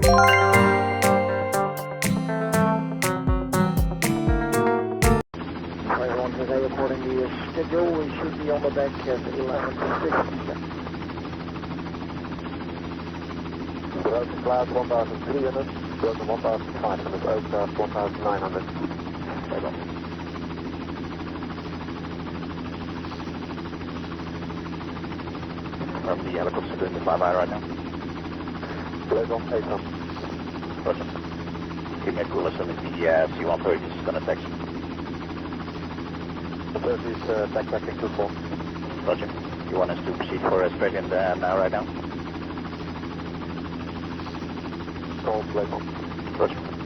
Everyone today, according to your schedule, we should be on the deck at 11:60. Broken cloud 1300, broken 1500, over 1900. Right on. The helicopter doing the flyby right now. Right on, 8 on. Roger. Give me a call as soon as the C-130 is going to taxi. 30 is backtracking to 4. Roger. You want us to proceed for a straight in now right now? Call, right on. Roger.